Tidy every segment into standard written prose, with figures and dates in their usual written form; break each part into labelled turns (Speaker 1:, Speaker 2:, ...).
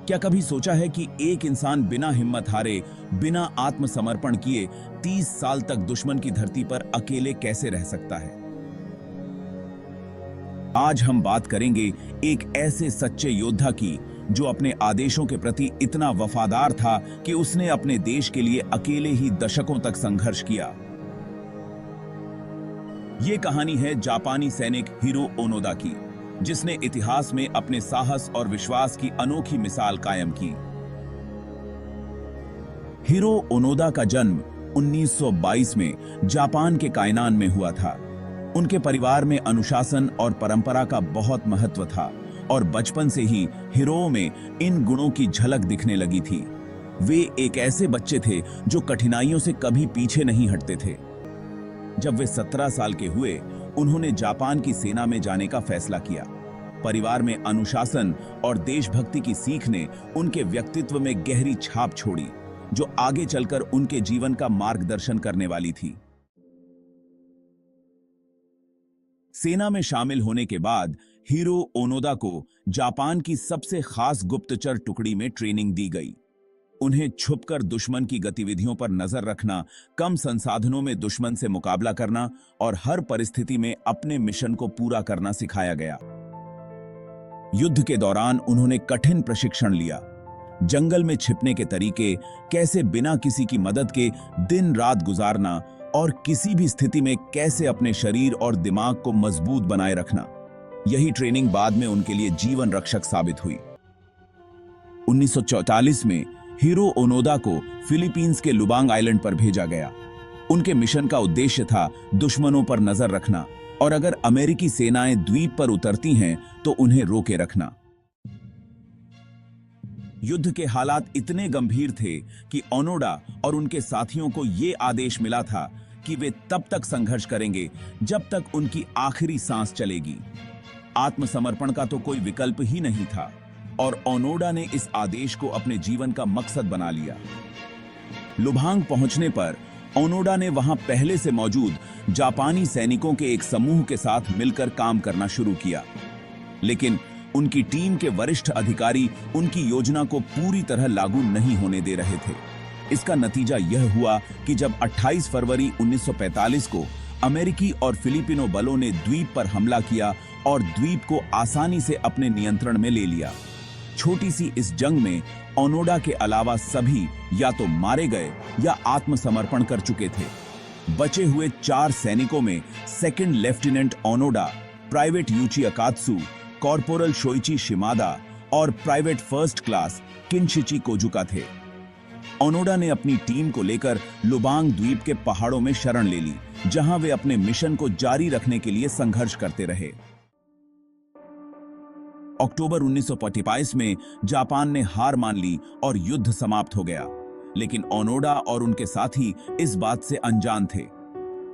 Speaker 1: क्या कभी सोचा है कि एक इंसान बिना हिम्मत हारे, बिना आत्मसमर्पण किए 30 साल तक दुश्मन की धरती पर अकेले कैसे रह सकता है? आज हम बात करेंगे एक ऐसे सच्चे योद्धा की जो अपने आदेशों के प्रति इतना वफादार था कि उसने अपने देश के लिए अकेले ही दशकों तक संघर्ष किया। ये कहानी है जापानी सैनिक हिरो ओनोदा की, जिसने इतिहास में अपने साहस और विश्वास की अनोखी मिसाल कायम की। हिरो ओनोदा का जन्म 1922 में जापान के काइनान में हुआ था। उनके परिवार में अनुशासन और परंपरा का बहुत महत्व था और बचपन से ही हिरो में इन गुणों की झलक दिखने लगी थी। वे एक ऐसे बच्चे थे जो कठिनाइयों से कभी पीछे नहीं हटते थे। जब वे 17 साल के हुए, उन्होंने जापान की सेना में जाने का फैसला किया। परिवार में अनुशासन और देशभक्ति की सीख ने उनके व्यक्तित्व में गहरी छाप छोड़ी, जो आगे चलकर उनके जीवन का मार्गदर्शन करने वाली थी। सेना में शामिल होने के बाद हिरो ओनोदा को जापान की सबसे खास गुप्तचर टुकड़ी में ट्रेनिंग दी गई। उन्हें छुपकर दुश्मन की गतिविधियों पर नजर रखना, कम संसाधनों में दुश्मन से मुकाबला करना और हर परिस्थिति में अपने मिशन को पूरा करना सिखाया गया। युद्ध के दौरान उन्होंने कठिन प्रशिक्षण लिया। जंगल में छिपने के तरीके, कैसे बिना किसी की मदद के दिन रात गुजारना और किसी भी स्थिति में कैसे अपने शरीर और दिमाग को मजबूत बनाए रखना। यही ट्रेनिंग बाद में उनके लिए जीवन रक्षक साबित हुई। 1944 में हिरो ओनोदा को फिलीपींस के लुबांग आइलैंड पर भेजा गया। उनके मिशन का उद्देश्य था दुश्मनों पर नजर रखना और अगर अमेरिकी सेनाएं द्वीप पर उतरती हैं तो उन्हें रोके रखना। युद्ध के हालात इतने गंभीर थे कि ओनोडा और उनके साथियों को यह आदेश मिला था कि वे तब तक संघर्ष करेंगे जब तक उनकी आखिरी सांस चलेगी। आत्मसमर्पण का तो कोई विकल्प ही नहीं था और ओनोडा ने इस आदेश को अपने जीवन का मकसद बना लिया। लुभांग पहुंचने पर ओनोडा ने वहां पहले से मौजूद जापानी सैनिकों के एक समूह के साथ मिलकर काम करना शुरू किया, लेकिन उनकी टीम के वरिष्ठ अधिकारी उनकी योजना को पूरी तरह लागू नहीं होने दे रहे थे। इसका नतीजा यह हुआ कि जब 28 फरवरी 1945 को अमेरिकी और फिलिपिनो बलों ने द्वीप पर हमला किया और द्वीप को आसानी से अपने नियंत्रण में ले लिया। छोटी सी इस जंग में ओनोडा के अलावा सभी या तो मारे गए या आत्मसमर्पण कर चुके थे। बचे हुए 4 सैनिकों में second lieutenant Onoda, private Yuichi Akatsu, corporal Shoichi Shimada और private first class Kinshichi Kozuka थे। ओनोडा ने अपनी टीम को लेकर लुबांग द्वीप के पहाड़ों में शरण ले ली, जहां वे अपने मिशन को जारी रखने के लिए संघर्ष करते रहे। अक्टूबर 1945 में जापान ने हार मान ली और युद्ध समाप्त हो गया, लेकिन ओनोडा और उनके साथी इस बात से अनजान थे।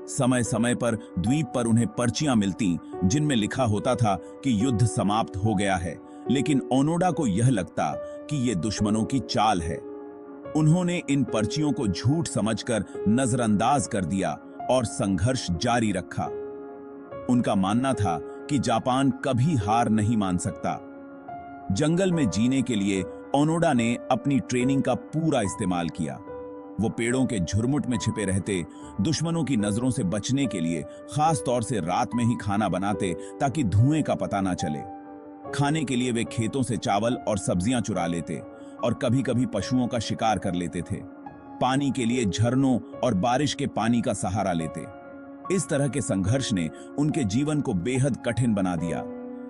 Speaker 1: समय समय पर द्वीप पर उन्हें पर्चियां मिलती जिनमें लिखा होता था कि युद्ध समाप्त हो गया है, लेकिन ओनोडा को यह लगता कि यह दुश्मनों की चाल है। उन्होंने इन पर्चियों को झूठ समझकर नजरअंदाज कर दिया और संघर्ष जारी रखा। उनका मानना था कि जापान कभी हार नहीं मान सकता। जंगल में जीने के लिए ओनोडा ने अपनी ट्रेनिंग का पूरा इस्तेमाल किया। वो पेड़ों के झुरमुट में छिपे रहते, दुश्मनों की नजरों से बचने के लिए खास तौर से रात में ही खाना बनाते ताकि धुएं का पता ना चले। खाने के लिए वे खेतों से चावल और सब्जियां चुरा लेते और कभी-कभी पशुओं का शिकार कर लेते थे। पानी के लिए झरनों और बारिश के पानी का सहारा लेते। इस तरह के संघर्ष ने उनके जीवन को बेहद कठिन बना दिया,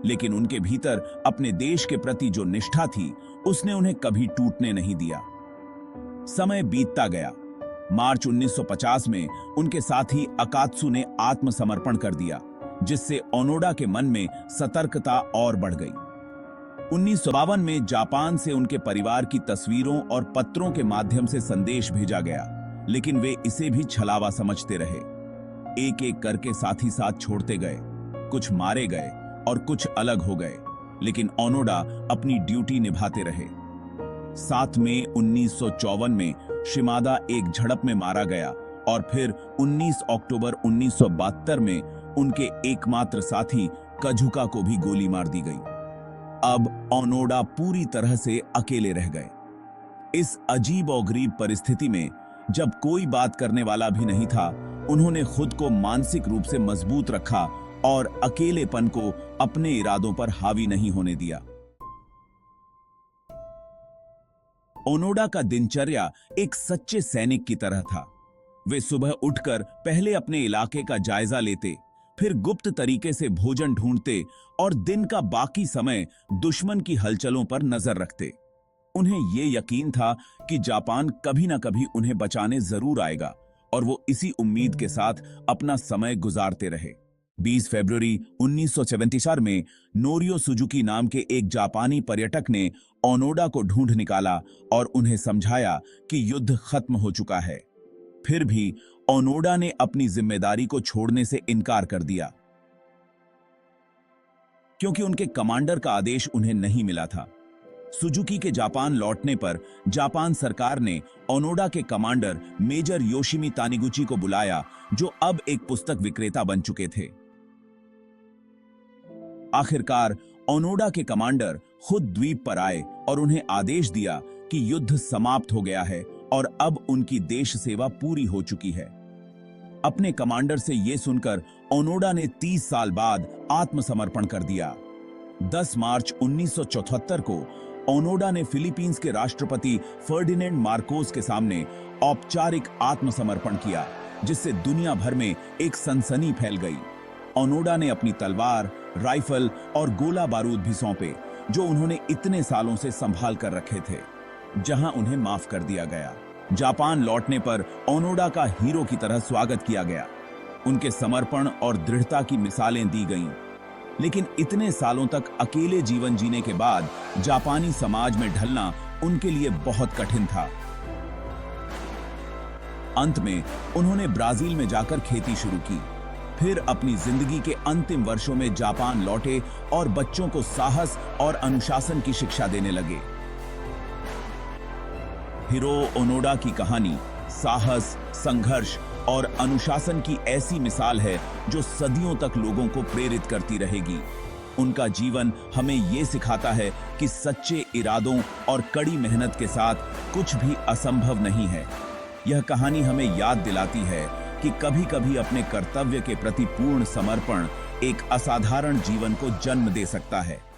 Speaker 1: लेकिन उनके भीतर अपने देश के प्रति जो निष्ठा थी, उसने उन्हें कभी टूटने नहीं दिया। समय बीतता गया। मार्च 1950 में उनके साथी अकात्सु ने आत्मसमर्पण कर दिया, जिससे ओनोडा के मन में सतर्कता और बढ़ गई। 1952 में जापान से उनके परिवार की तस्वीरों और पत्रों के माध्यम से संदेश भेजा गया, लेकिन वे इसे भी छलावा समझते रहे। एक एक करके साथी साथ छोड़ते गए, कुछ मारे गए और कुछ अलग हो गए, लेकिन ओनोडा अपनी ड्यूटी निभाते रहे। 7 मई 1954 में शिमादा एक झड़प में मारा गया और फिर 19 अक्टूबर 1972 में उनके एकमात्र साथी कझुका को भी गोली मार दी गई। अब ओनोडा पूरी तरह से अकेले रह गए। इस अजीब और गरीब परिस्थिति में जब कोई बात करने वाला भी नहीं था, उन्होंने खुद को मानसिक रूप से मजबूत रखा और अकेलेपन को अपने इरादों पर हावी नहीं होने दिया। ओनोडा का दिनचर्या एक सच्चे सैनिक की तरह था। वे सुबह उठकर पहले अपने इलाके का जायजा लेते, फिर गुप्त तरीके से भोजन ढूंढते और दिन का बाकी समय दुश्मन की हलचलों पर नजर रखते। उन्हें यह यकीन था कि जापान कभी ना कभी उन्हें बचाने जरूर आएगा और वो इसी उम्मीद के साथ अपना समय गुजारते रहे। 20 फरवरी 1974 में नोरियो सुजुकी नाम के एक जापानी पर्यटक ने ओनोडा को ढूंढ निकाला और उन्हें समझाया कि युद्ध खत्म हो चुका है। फिर भी ओनोडा ने अपनी जिम्मेदारी को छोड़ने से इनकार कर दिया, क्योंकि उनके कमांडर का आदेश उन्हें नहीं मिला था। सुजुकी के जापान लौटने पर जापान सरकार ने ओनोडा के कमांडर मेजर योशिमी तानिगुची को बुलाया, जो अब एक पुस्तक विक्रेता बन चुके थे। आखिरकार ओनोडा के कमांडर खुद द्वीप पर आए और उन्हें आदेश दिया कि युद्ध समाप्त हो गया है और अब उनकी देश सेवा पूरी हो चुकी है। अपने कमांडर से यह सुनकर ओनोडा ने 30 साल बाद आत्मसमर्पण कर दिया। 10 मार्च 1974 को ओनोडा ने फिलीपींस के राष्ट्रपति फर्डिनेंड मार्कोस के सामने औपचारिक आत्मसमर्पण किया, जिससे दुनिया भर में एक सनसनी फैल गई। ओनोडा ने अपनी तलवार, राइफल और गोला बारूद भी सौंपे, जो उन्होंने इतने सालों से संभाल कर रखे थे, जहां उन्हें माफ कर दिया गया। जापान लौटने पर ओनोडा का हीरो की तरह स्वागत किया गया। उनके समर्पण और दृढ़ता की मिसालें दी गईं। लेकिन इतने सालों तक अकेले जीवन जीने के बाद जापानी समाज में ढलना उनके लिए बहुत कठिन था। अंत में उन्होंने ब्राजील में जाकर खेती शुरू की, फिर अपनी जिंदगी के अंतिम वर्षों में जापान लौटे और बच्चों को साहस और अनुशासन की शिक्षा देने लगे। हिरो ओनोडा की कहानी साहस, संघर्ष और अनुशासन की ऐसी मिसाल है जो सदियों तक लोगों को प्रेरित करती रहेगी। उनका जीवन हमें ये सिखाता है कि सच्चे इरादों और कड़ी मेहनत के साथ कुछ भी असंभव नहीं है। यह कहानी हमें याद दिलाती है कि कभी-कभी अपने कर्तव्य के प्रति पूर्ण समर्पण एक असाधारण जीवन को जन्म दे सकता है।